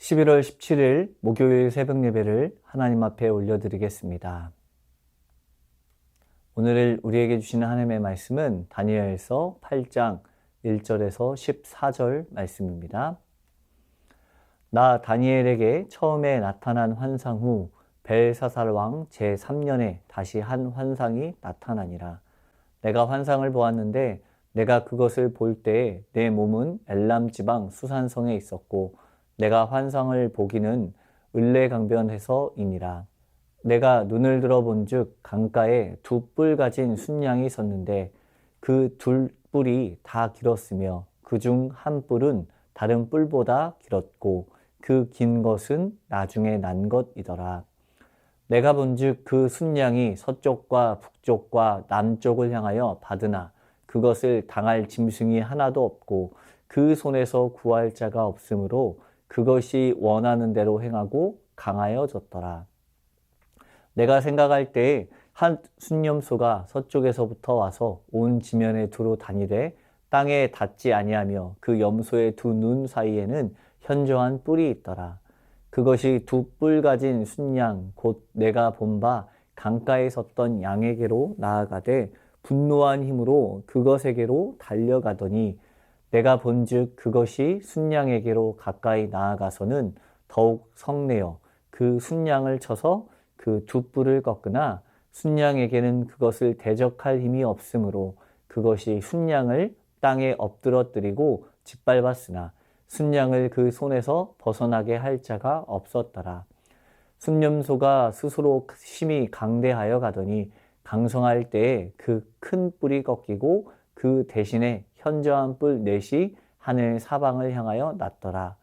11월 17일 목요일 새벽 예배를 하나님 앞에 올려드리겠습니다. 오늘 우리에게 주시는 하나님의 말씀은 다니엘서 8장 1절에서 14절 말씀입니다. 나 다니엘에게 처음에 나타난 환상 후 벨사살 왕 제3년에 다시 한 환상이 나타나니라. 내가 환상을 보았는데 내가 그것을 볼 때에 내 몸은 엘람 지방 수산성에 있었고 내가 환상을 보기는 을레강변에서이니라. 내가 눈을 들어 본즉 강가에 두 뿔 가진 순양이 섰는데 그 둘 뿔이 다 길었으며 그중 한 뿔은 다른 뿔보다 길었고 그 긴 것은 나중에 난 것이더라. 내가 본즉 그 순양이 서쪽과 북쪽과 남쪽을 향하여 받으나 그것을 당할 짐승이 하나도 없고 그 손에서 구할 자가 없으므로 그것이 원하는 대로 행하고 강하여졌더라. 내가 생각할 때에 한 순념소가 서쪽에서부터 와서 온 지면에 두루 다니되 땅에 닿지 아니하며 그 염소의 두 눈 사이에는 현저한 뿔이 있더라. 그것이 두 뿔 가진 순양 곧 내가 본 바 강가에 섰던 양에게로 나아가되 분노한 힘으로 그것에게로 달려가더니 내가 본즉 그것이 순양에게로 가까이 나아가서는 더욱 성내어 그 순양을 쳐서 그 두 뿔을 꺾으나 순양에게는 그것을 대적할 힘이 없으므로 그것이 순양을 땅에 엎드러뜨리고 짓밟았으나 순양을 그 손에서 벗어나게 할 자가 없었더라. 순념소가 스스로 심히 강대하여 가더니 강성할 때에 그 큰 뿔이 꺾이고 그 대신에 현저한 뿔 넷이 하늘 사방을 향하여 났더라.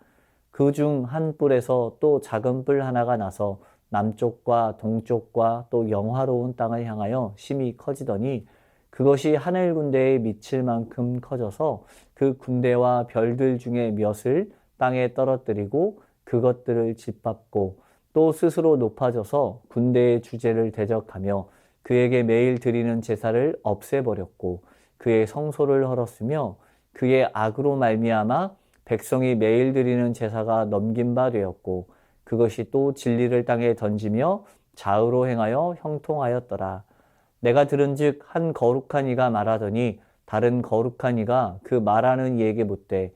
그 중 한 뿔에서 또 작은 뿔 하나가 나서 남쪽과 동쪽과 또 영화로운 땅을 향하여 심히 커지더니 그것이 하늘 군대에 미칠 만큼 커져서 그 군대와 별들 중에 몇을 땅에 떨어뜨리고 그것들을 짓밟고 또 스스로 높아져서 군대의 주제를 대적하며 그에게 매일 드리는 제사를 없애버렸고 그의 성소를 헐었으며 그의 악으로 말미암아 백성이 매일 드리는 제사가 넘긴 바 되었고 그것이 또 진리를 땅에 던지며 좌우로 행하여 형통하였더라. 내가 들은즉 한 거룩한 이가 말하더니 다른 거룩한 이가 그 말하는 이에게 묻되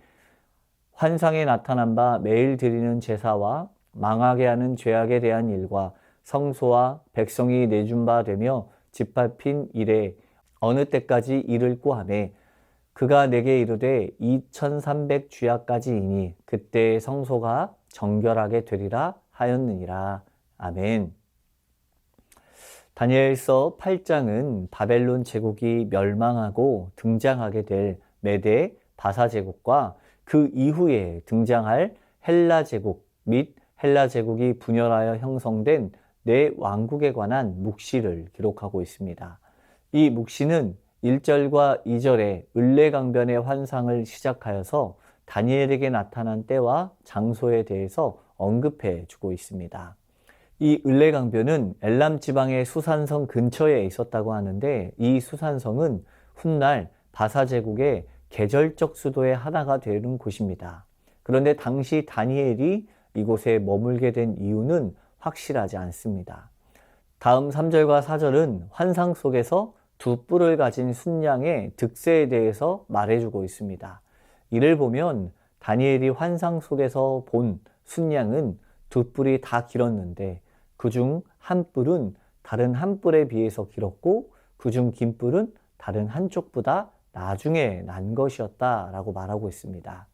환상에 나타난 바 매일 드리는 제사와 망하게 하는 죄악에 대한 일과 성소와 백성이 내준 바 되며 짓밟힌 일에 어느 때까지 이를꼬 하매 그가 내게 이르되 2300 주야까지이니 그때의 성소가 정결하게 되리라 하였느니라. 아멘. 다니엘서 8장은 바벨론 제국이 멸망하고 등장하게 될 메대 바사 제국과 그 이후에 등장할 헬라 제국 및 헬라 제국이 분열하여 형성된 네 왕국에 관한 묵시를 기록하고 있습니다. 이 묵시는 1절과 2절에 을레강변의 환상을 시작하여서 다니엘에게 나타난 때와 장소에 대해서 언급해 주고 있습니다. 이 을레강변은 엘람 지방의 수산성 근처에 있었다고 하는데 이 수산성은 훗날 바사 제국의 계절적 수도의 하나가 되는 곳입니다. 그런데 당시 다니엘이 이곳에 머물게 된 이유는 확실하지 않습니다. 다음 3절과 4절은 환상 속에서 두 뿔을 가진 순양의 득세에 대해서 말해주고 있습니다. 이를 보면 다니엘이 환상 속에서 본 순양은 두 뿔이 다 길었는데 그중 한 뿔은 다른 한 뿔에 비해서 길었고 그중 긴 뿔은 다른 한쪽보다 나중에 난 것이었다라고 말하고 있습니다.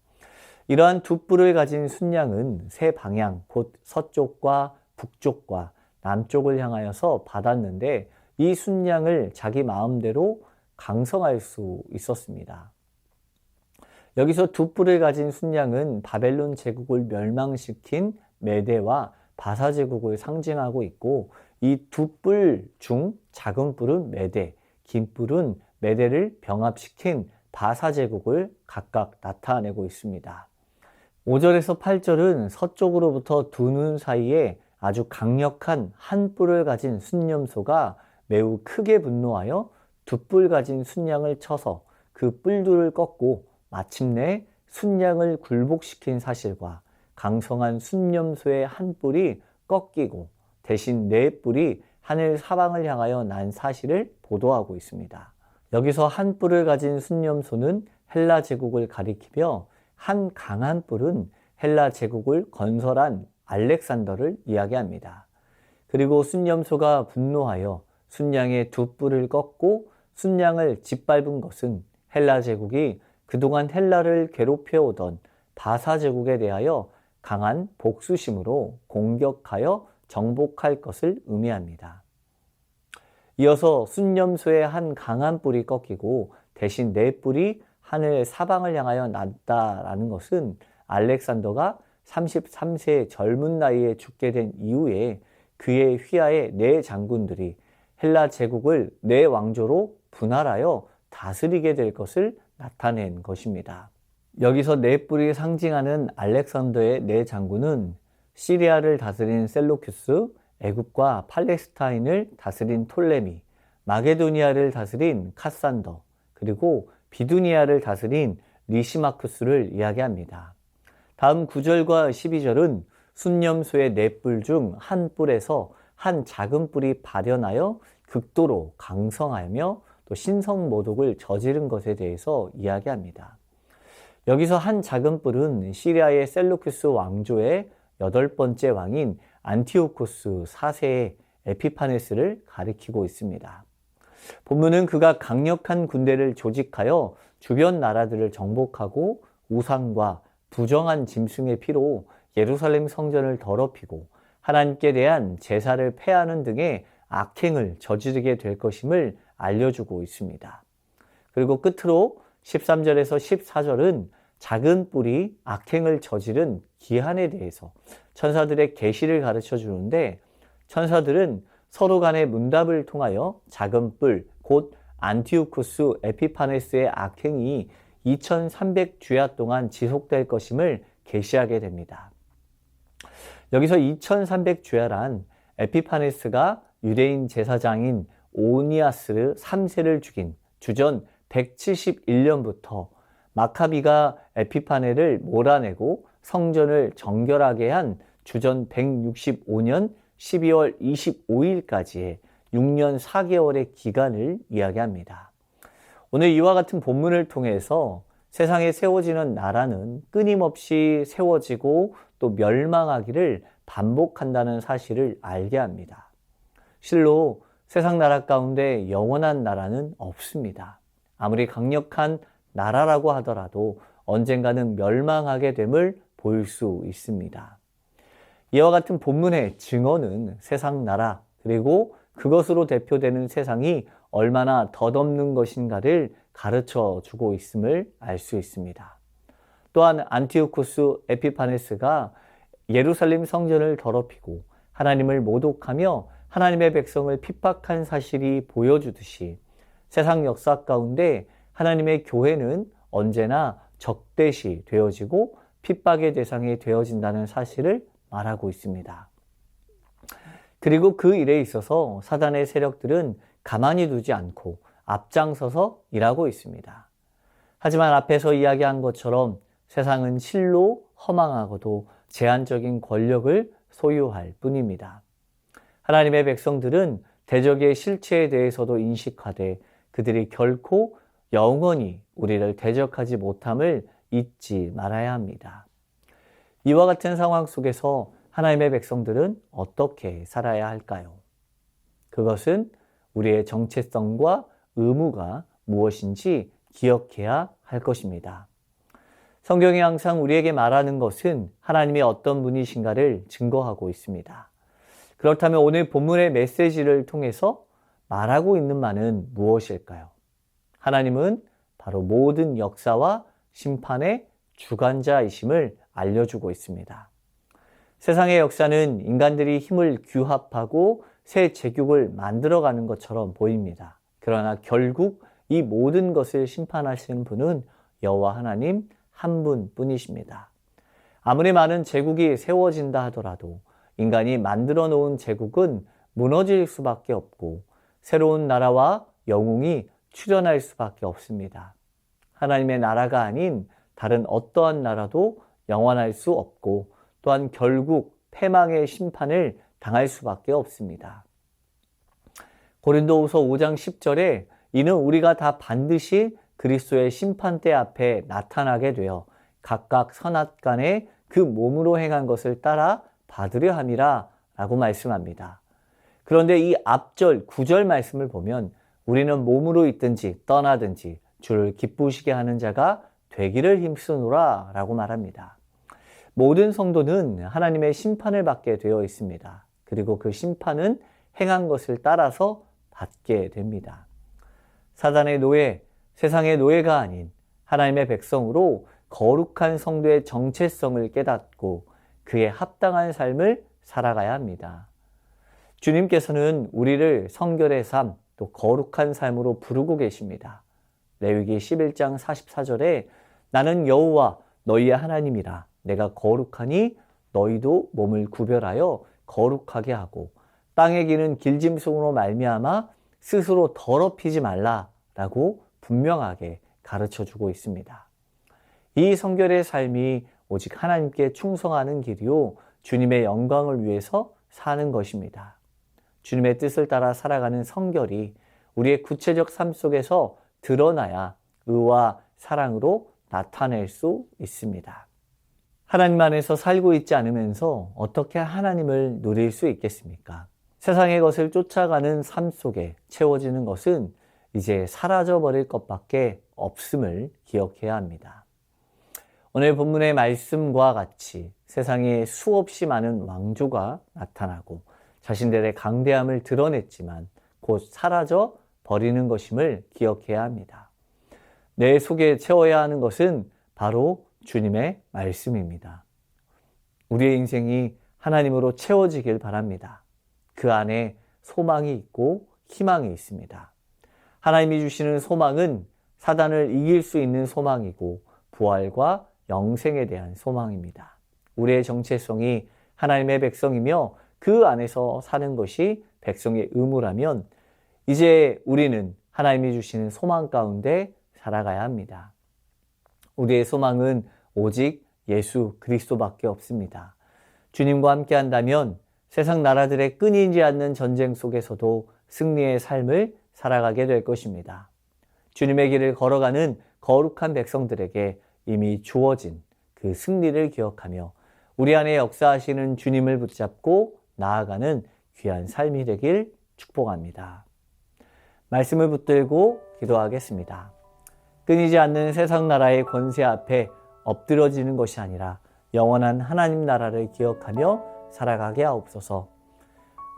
이러한 두 뿔을 가진 순양은 세 방향, 곧 서쪽과 북쪽과 남쪽을 향하여서 받았는데 이 순양을 자기 마음대로 강성할 수 있었습니다. 여기서 두 뿔을 가진 순양은 바벨론 제국을 멸망시킨 메대와 바사 제국을 상징하고 있고 이 두 뿔 중 작은 뿔은 메대, 긴 뿔은 메대를 병합시킨 바사 제국을 각각 나타내고 있습니다. 5절에서 8절은 서쪽으로부터 두 눈 사이에 아주 강력한 한 뿔을 가진 순념소가 매우 크게 분노하여 두 뿔 가진 순양을 쳐서 그 뿔들을 꺾고 마침내 순양을 굴복시킨 사실과 강성한 순념소의 한 뿔이 꺾이고 대신 네 뿔이 하늘 사방을 향하여 난 사실을 보도하고 있습니다. 여기서 한 뿔을 가진 순념소는 헬라 제국을 가리키며 한 강한 뿔은 헬라 제국을 건설한 알렉산더를 이야기합니다. 그리고 순념소가 분노하여 순양의 두 뿔을 꺾고 순양을 짓밟은 것은 헬라 제국이 그동안 헬라를 괴롭혀오던 바사 제국에 대하여 강한 복수심으로 공격하여 정복할 것을 의미합니다. 이어서 순념소의 한 강한 뿔이 꺾이고 대신 네 뿔이 하늘 사방을 향하여 났다라는 것은 알렉산더가 33세의 젊은 나이에 죽게 된 이후에 그의 휘하의 네 장군들이 헬라 제국을 네 왕조로 분할하여 다스리게 될 것을 나타낸 것입니다. 여기서 네 뿔이 상징하는 알렉산더의 네 장군은 시리아를 다스린 셀루큐스, 애굽과 팔레스타인을 다스린 톨레미, 마게도니아를 다스린 카산더, 그리고 비두니아를 다스린 리시마쿠스를 이야기합니다. 다음 9절과 12절은 순념소의 네 뿔 중 한 뿔에서 한 작은 뿔이 발현하여 극도로 강성하며 또 신성모독을 저지른 것에 대해서 이야기합니다. 여기서 한 작은 뿔은 시리아의 셀루쿠스 왕조의 8번째 왕인 안티오코스 4세의 에피파네스를 가리키고 있습니다. 본문은 그가 강력한 군대를 조직하여 주변 나라들을 정복하고 우상과 부정한 짐승의 피로 예루살렘 성전을 더럽히고 하나님께 대한 제사를 폐하는 등의 악행을 저지르게 될 것임을 알려주고 있습니다. 그리고 끝으로 13절에서 14절은 작은 뿔이 악행을 저지른 기한에 대해서 천사들의 계시를 가르쳐 주는데 천사들은 서로 간의 문답을 통하여 작은 뿔, 곧 안티오쿠스 에피파네스의 악행이 2300주야 동안 지속될 것임을 계시하게 됩니다. 여기서 2300주야란 에피파네스가 유대인 제사장인 오니아스 3세를 죽인 주전 171년부터 마카비가 에피파네를 몰아내고 성전을 정결하게 한 주전 165년 12월 25일까지의 6년 4개월의 기간을 이야기합니다. 오늘 이와 같은 본문을 통해서 세상에 세워지는 나라는 끊임없이 세워지고 또 멸망하기를 반복한다는 사실을 알게 합니다. 실로 세상 나라 가운데 영원한 나라는 없습니다. 아무리 강력한 나라라고 하더라도 언젠가는 멸망하게 됨을 볼 수 있습니다. 이와 같은 본문의 증언은 세상 나라 그리고 그것으로 대표되는 세상이 얼마나 덧없는 것인가를 가르쳐 주고 있음을 알 수 있습니다. 또한 안티오코스 에피파네스가 예루살렘 성전을 더럽히고 하나님을 모독하며 하나님의 백성을 핍박한 사실이 보여주듯이 세상 역사 가운데 하나님의 교회는 언제나 적대시 되어지고 핍박의 대상이 되어진다는 사실을 말하고 있습니다. 그리고 그 일에 있어서 사단의 세력들은 가만히 두지 않고 앞장서서 일하고 있습니다. 하지만 앞에서 이야기한 것처럼 세상은 실로 허망하고도 제한적인 권력을 소유할 뿐입니다. 하나님의 백성들은 대적의 실체에 대해서도 인식하되 그들이 결코 영원히 우리를 대적하지 못함을 잊지 말아야 합니다. 이와 같은 상황 속에서 하나님의 백성들은 어떻게 살아야 할까요? 그것은 우리의 정체성과 의무가 무엇인지 기억해야 할 것입니다. 성경이 항상 우리에게 말하는 것은 하나님이 어떤 분이신가를 증거하고 있습니다. 그렇다면 오늘 본문의 메시지를 통해서 말하고 있는 바는 무엇일까요? 하나님은 바로 모든 역사와 심판의 주관자이심을 알려주고 있습니다. 세상의 역사는 인간들이 힘을 규합하고 새 제국을 만들어가는 것처럼 보입니다. 그러나 결국 이 모든 것을 심판하시는 분은 여호와 하나님 한 분뿐이십니다. 아무리 많은 제국이 세워진다 하더라도 인간이 만들어 놓은 제국은 무너질 수밖에 없고 새로운 나라와 영웅이 출현할 수밖에 없습니다. 하나님의 나라가 아닌 다른 어떠한 나라도 영원할 수 없고 또한 결국 패망의 심판을 당할 수밖에 없습니다. 고린도후서 5장 10절에 이는 우리가 다 반드시 그리스도의 심판대 앞에 나타나게 되어 각각 선악간에 그 몸으로 행한 것을 따라 받으려 함이라 라고 말씀합니다. 그런데 이 앞절 9절 말씀을 보면 우리는 몸으로 있든지 떠나든지 주를 기쁘시게 하는 자가 되기를 힘쓰노라 라고 말합니다. 모든 성도는 하나님의 심판을 받게 되어 있습니다. 그리고 그 심판은 행한 것을 따라서 받게 됩니다. 사단의 노예, 세상의 노예가 아닌 하나님의 백성으로 거룩한 성도의 정체성을 깨닫고 그에 합당한 삶을 살아가야 합니다. 주님께서는 우리를 성결의 삶, 또 거룩한 삶으로 부르고 계십니다. 레위기 11장 44절에 나는 여호와 너희의 하나님이라 내가 거룩하니 너희도 몸을 구별하여 거룩하게 하고 땅에 기는 길짐승으로 말미암아 스스로 더럽히지 말라라고 분명하게 가르쳐주고 있습니다. 이 성결의 삶이 오직 하나님께 충성하는 길이요 주님의 영광을 위해서 사는 것입니다. 주님의 뜻을 따라 살아가는 성결이 우리의 구체적 삶 속에서 드러나야 의와 사랑으로 나타낼 수 있습니다. 하나님 안에서 살고 있지 않으면서 어떻게 하나님을 누릴 수 있겠습니까? 세상의 것을 쫓아가는 삶 속에 채워지는 것은 이제 사라져버릴 것밖에 없음을 기억해야 합니다. 오늘 본문의 말씀과 같이 세상에 수없이 많은 왕조가 나타나고 자신들의 강대함을 드러냈지만 곧 사라져 버리는 것임을 기억해야 합니다. 내 속에 채워야 하는 것은 바로 주님의 말씀입니다. 우리의 인생이 하나님으로 채워지길 바랍니다. 그 안에 소망이 있고 희망이 있습니다. 하나님이 주시는 소망은 사단을 이길 수 있는 소망이고 부활과 영생에 대한 소망입니다. 우리의 정체성이 하나님의 백성이며 그 안에서 사는 것이 백성의 의무라면 이제 우리는 하나님이 주시는 소망 가운데 살아가야 합니다. 우리의 소망은 오직 예수 그리스도밖에 없습니다. 주님과 함께 한다면 세상 나라들의 끊이지 않는 전쟁 속에서도 승리의 삶을 살아가게 될 것입니다. 주님의 길을 걸어가는 거룩한 백성들에게 이미 주어진 그 승리를 기억하며 우리 안에 역사하시는 주님을 붙잡고 나아가는 귀한 삶이 되길 축복합니다. 말씀을 붙들고 기도하겠습니다. 끊이지 않는 세상 나라의 권세 앞에 엎드러지는 것이 아니라 영원한 하나님 나라를 기억하며 살아가게 하옵소서.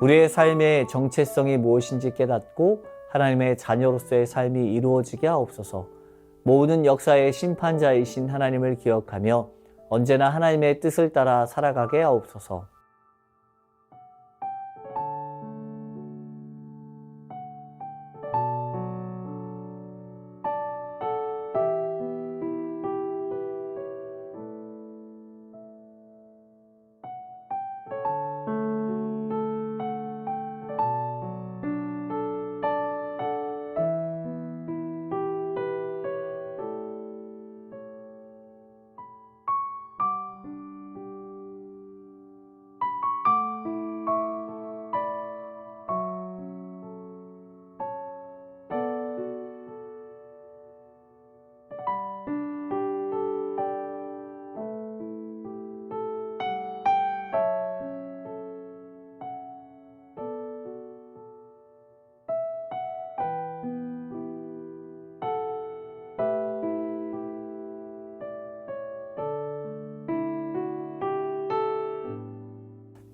우리의 삶의 정체성이 무엇인지 깨닫고 하나님의 자녀로서의 삶이 이루어지게 하옵소서. 모든 역사의 심판자이신 하나님을 기억하며 언제나 하나님의 뜻을 따라 살아가게 하옵소서.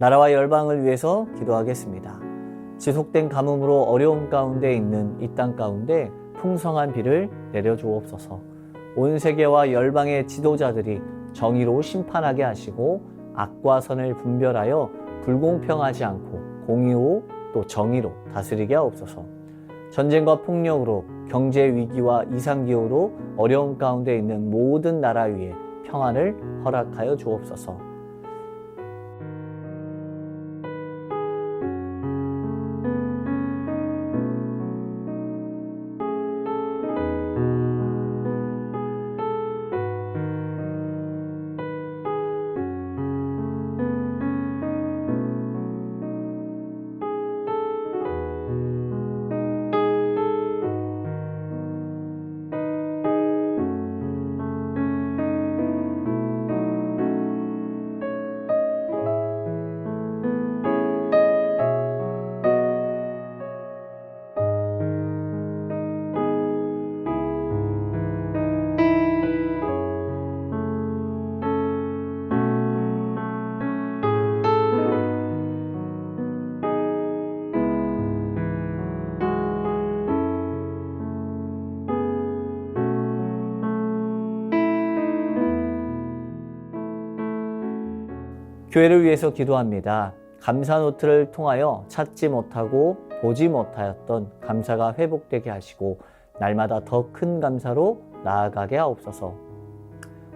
나라와 열방을 위해서 기도하겠습니다. 지속된 가뭄으로 어려움 가운데 있는 이 땅 가운데 풍성한 비를 내려주옵소서. 온 세계와 열방의 지도자들이 정의로 심판하게 하시고 악과 선을 분별하여 불공평하지 않고 공의로 또 정의로 다스리게 하옵소서. 전쟁과 폭력으로 경제 위기와 이상기후로 어려움 가운데 있는 모든 나라 위에 평안을 허락하여 주옵소서. 교회를 위해서 기도합니다. 감사 노트를 통하여 찾지 못하고 보지 못하였던 감사가 회복되게 하시고 날마다 더 큰 감사로 나아가게 하옵소서.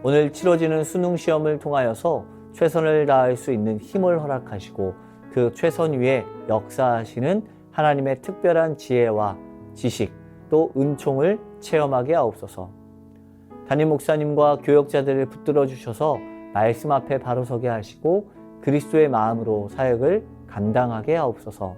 오늘 치러지는 수능 시험을 통하여서 최선을 다할 수 있는 힘을 허락하시고 그 최선 위에 역사하시는 하나님의 특별한 지혜와 지식 또 은총을 체험하게 하옵소서. 담임 목사님과 교역자들을 붙들어 주셔서 말씀 앞에 바로 서게 하시고 그리스도의 마음으로 사역을 감당하게 하옵소서.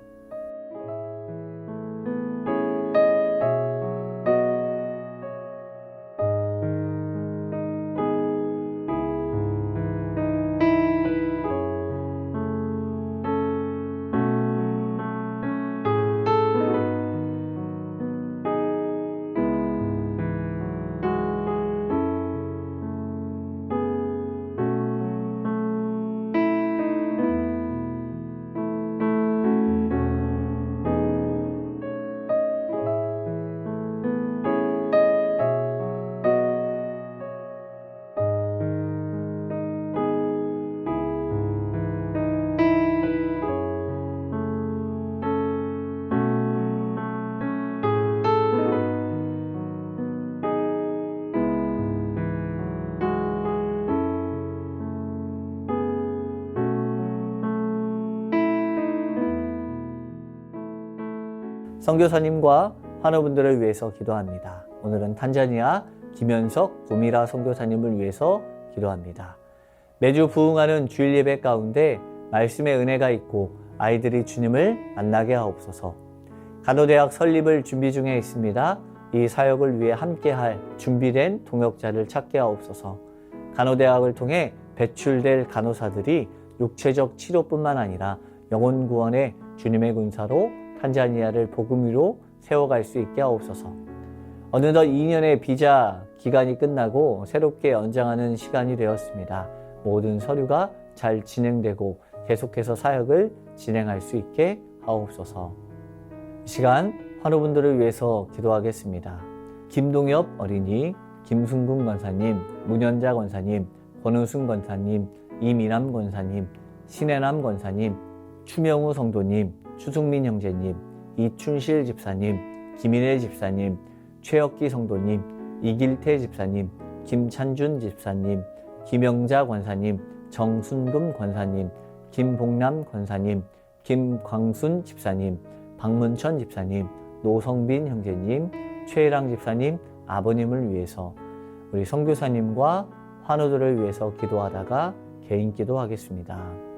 선교사님과 환우분들을 위해서 기도합니다. 오늘은 탄자니아 김현석 고미라 선교사님을 위해서 기도합니다. 매주 부흥하는 주일 예배 가운데 말씀의 은혜가 있고 아이들이 주님을 만나게 하옵소서. 간호대학 설립을 준비 중에 있습니다. 이 사역을 위해 함께할 준비된 동역자를 찾게 하옵소서. 간호대학을 통해 배출될 간호사들이 육체적 치료뿐만 아니라 영혼 구원의 주님의 군사로 탄자니아를 복음 위로 세워갈 수 있게 하옵소서. 어느덧 2년의 비자 기간이 끝나고 새롭게 연장하는 시간이 되었습니다. 모든 서류가 잘 진행되고 계속해서 사역을 진행할 수 있게 하옵소서. 이 시간 환우분들을 위해서 기도하겠습니다. 김동엽 어린이, 김순궁 권사님, 문현자 권사님, 권우승 권사님, 이미남 권사님, 신혜남 권사님, 추명우 성도님, 추승민 형제님, 이춘실 집사님, 김인혜 집사님, 최혁기 성도님, 이길태 집사님, 김찬준 집사님, 김영자 권사님, 정순금 권사님, 김봉남 권사님, 김광순 집사님, 박문천 집사님, 노성빈 형제님, 최혜랑 집사님, 아버님을 위해서 우리 선교사님과 환우들을 위해서 기도하다가 개인 기도하겠습니다.